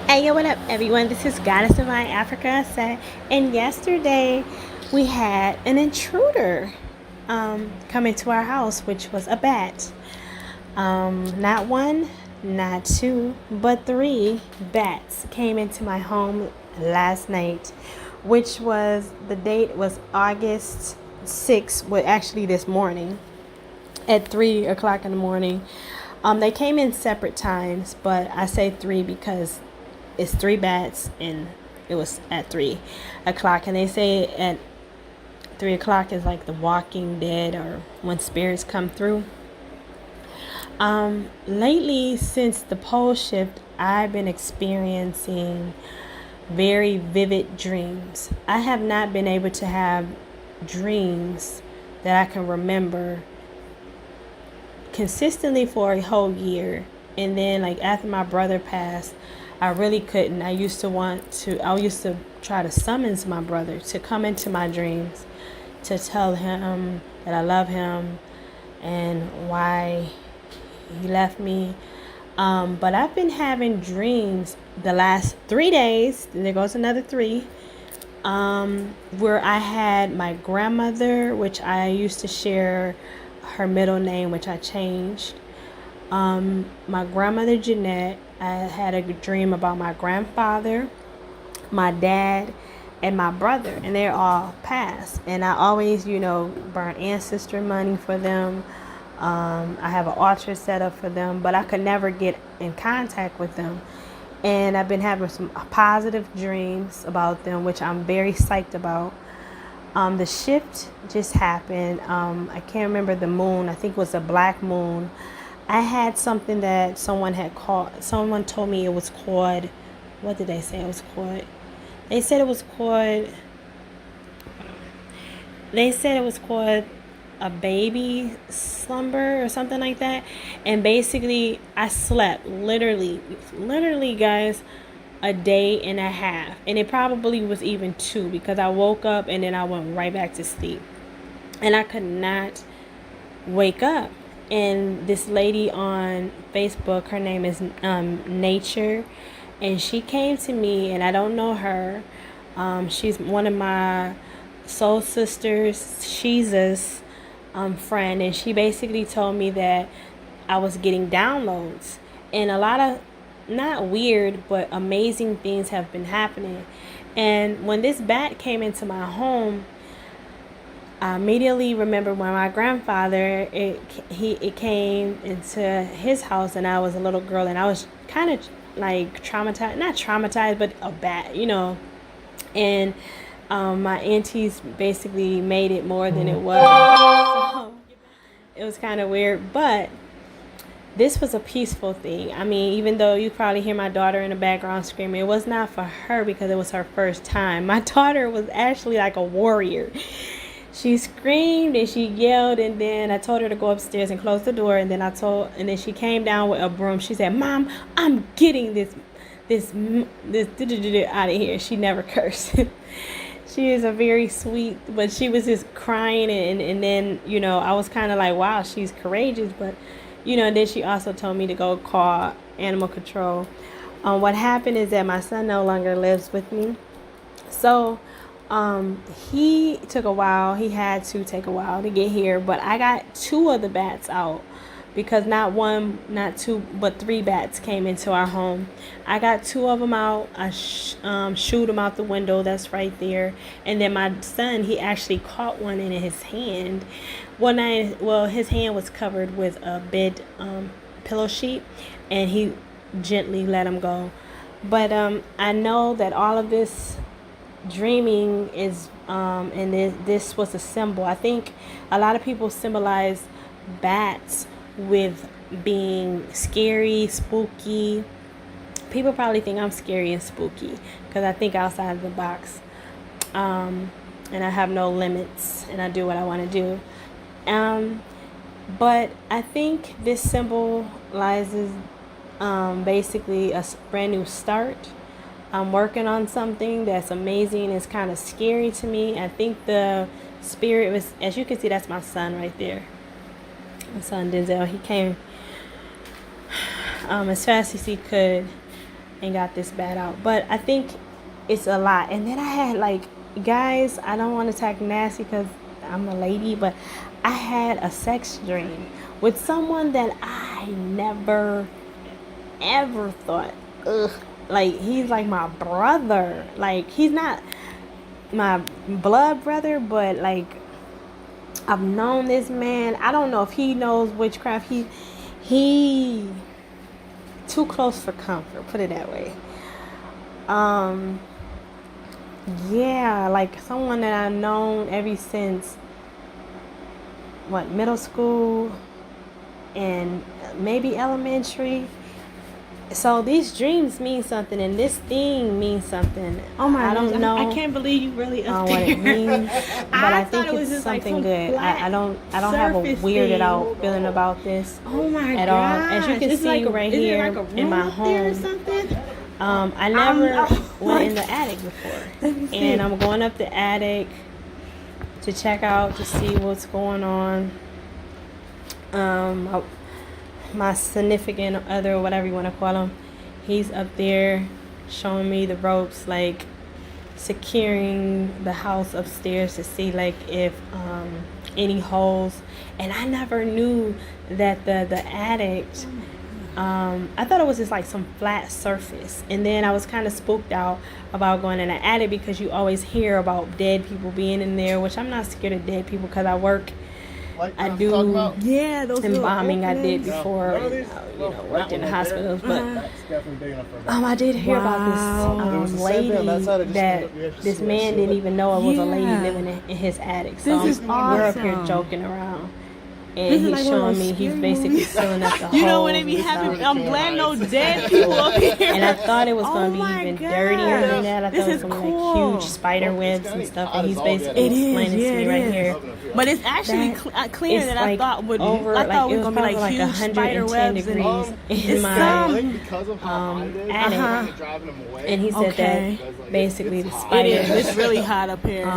Hey, yo, what up, everyone? This is Goddess of My Africa Set, and yesterday we had an intruder come into our house, which was a bat. Not one, not two, but three bats came into my home last night, which was the date was August 6th, well, actually this morning at 3 o'clock in the morning. They came in separate times, but I say three because it's three bats and it was at 3 o'clock. And they say at 3 o'clock is like the Walking Dead or when spirits come through. Lately, since the pole shift, I've been experiencing very vivid dreams. I have not been able to have dreams that I can remember consistently for a whole year. And then like after my brother passed, I really couldn't. I used to try to summons my brother to come into my dreams to tell him that I love him and why he left me. But I've been having dreams the last 3 days, and there goes another three, where I had my grandmother, which I used to share her middle name, which I changed. My grandmother Jeanette. I had a dream about my grandfather, my dad, and my brother, and they're all passed. And I always, burn ancestor money for them. I have an altar set up for them, but I could never get in contact with them. And I've been having some positive dreams about them, which I'm very psyched about. The shift just happened. I can't remember the moon. I think it was a black moon. I had something that someone had called. Someone told me it was called. What did they say it was called? They said it was called. They said it was called a baby slumber or something like that. And basically, I slept literally, guys, a day and a half, and it probably was even two because I woke up and then I went right back to sleep, and I could not wake up. And this lady on Facebook, her name is Nature, and she came to me, and I don't know her. She's one of my soul sisters. She's this friend, and she basically told me that I was getting downloads, and a lot of not weird but amazing things have been happening. And when this bat came into my home, I immediately remember when my grandfather it came into his house, and I was a little girl, and I was kind of like traumatized, not traumatized, but a bat, and my aunties basically made it more than it was. So it was kind of weird, but this was a peaceful thing. I mean, even though you probably hear my daughter in the background screaming, it was not for her because it was her first time. My daughter was actually like a warrior. She screamed and she yelled, and then I told her to go upstairs and close the door, and then she came down with a broom. She said, "Mom, I'm getting this out of here." She never cursed. She is a very sweet, but she was just crying, and then I was kind of like, wow, she's courageous, but then she also told me to go call animal control. What happened is that my son no longer lives with me, so he took a while. He had to take a while to get here, but I got two of the bats out because not one, not two, but three bats came into our home. I got two of them out. I shoot them out the window that's right there, and then my son, he actually caught one in his hand. His hand was covered with a bed pillow sheet, and he gently let him go. But I know that all of this dreaming is and this was a symbol. I think a lot of people symbolize bats with being scary, spooky. People probably think I'm scary and spooky because I think outside of the box, and I have no limits, and I do what I want to do. But I think this symbolizes basically a brand new start. I'm working on something that's amazing. It's kind of scary to me. I think the spirit was, as you can see, that's my son right there. My son Denzel. He came as fast as he could and got this bat out. But I think it's a lot. And then I had like, guys, I don't want to talk nasty because I'm a lady, but I had a sex dream with someone that I never ever thought, like he's like my brother. Like he's not my blood brother, but like I've known this man. I don't know if he knows witchcraft. He too close for comfort, put it that way. Yeah, like someone that I've known ever since middle school and maybe elementary. So these dreams mean something, and this thing means something. Oh my! I don't know. I can't believe you really up what there. it means, but I think it was it's just like something good. I don't have a surface weirded thing. out feeling about this Oh my at god! all. As you can see right here in my home, I never went in the attic before, and I'm going up the attic to check out to see what's going on. My significant other, or whatever you want to call him, he's up there showing me the ropes, like securing the house upstairs to see like if any holes. And I never knew that the attic, I thought it was just like some flat surface. And then I was kind of spooked out about going in the attic because you always hear about dead people being in there, which I'm not scared of dead people because I work. I do those embalming. I did before, worked in the hospitals. But I did hear about this lady that this man didn't even know it was a lady living in his attic. So we're up here joking around. And he's showing me he's basically filling up the holes. You know when they be having, I'm glad no dead people up here. And I thought it was going to be even dirtier than that. I thought it was going to be like huge spider webs and stuff. And he's basically explaining to me right here. But it's actually cleaner than I thought would be. I thought it was going to be like huge spider webs degrees in my attic. And he said that basically the spiders. It's really hot up here.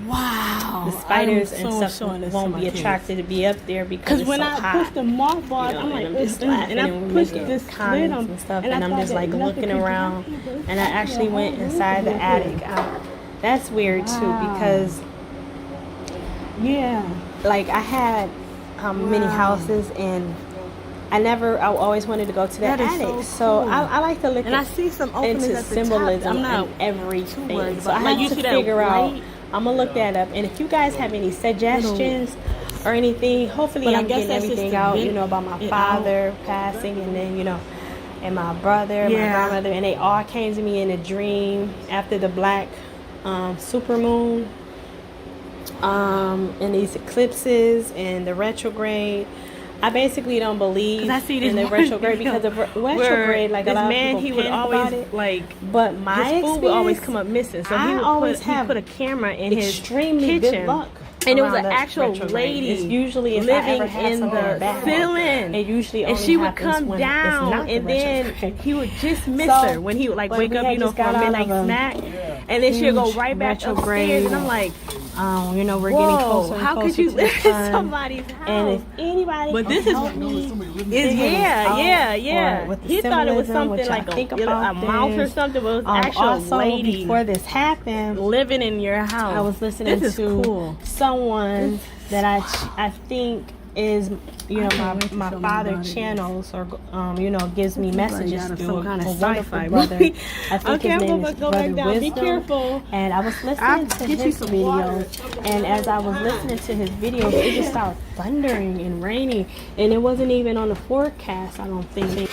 Wow. The spiders and stuff won't be attracted to be up there because it's when so I hot. push the mothballs, I'm like, I'm just laughing and we make comments and stuff, and I'm just like looking around, and I actually went inside the attic. That's weird too because like I had many houses and I always wanted to go to the attic. So I like to look I see some into symbolism and everything. So I had to figure out. I'm going to look that up. And if you guys have any suggestions or anything, hopefully I'm getting everything out, about my father passing and then, and my brother, my grandmother. And they all came to me in a dream after the black supermoon and these eclipses and the retrograde. I basically don't believe in the retrograde because of retrograde, like a lot of people he would always but my his food would always come up missing. So he would put a camera in his extremely kitchen. Good luck. And it was an actual lady it's usually living in the ceiling. It usually and she would come down, and then he would just miss her when he would wake up, for a midnight snack, and then she'd go right back upstairs. And I'm like, we're getting closer. How could you live in somebody's house? And if anybody, but this is He thought it was something like a mouse or something, but it was actual also, lady. Before this happened, living in your house. I was listening to someone that I think is my father channels or gives me messages through some kind of a sci-fi brother. movie. I think his name is Brother Wisdom. Be careful. And I was listening to his videos, and as I was listening to his videos, it just started thundering and raining, and it wasn't even on the forecast. I don't think.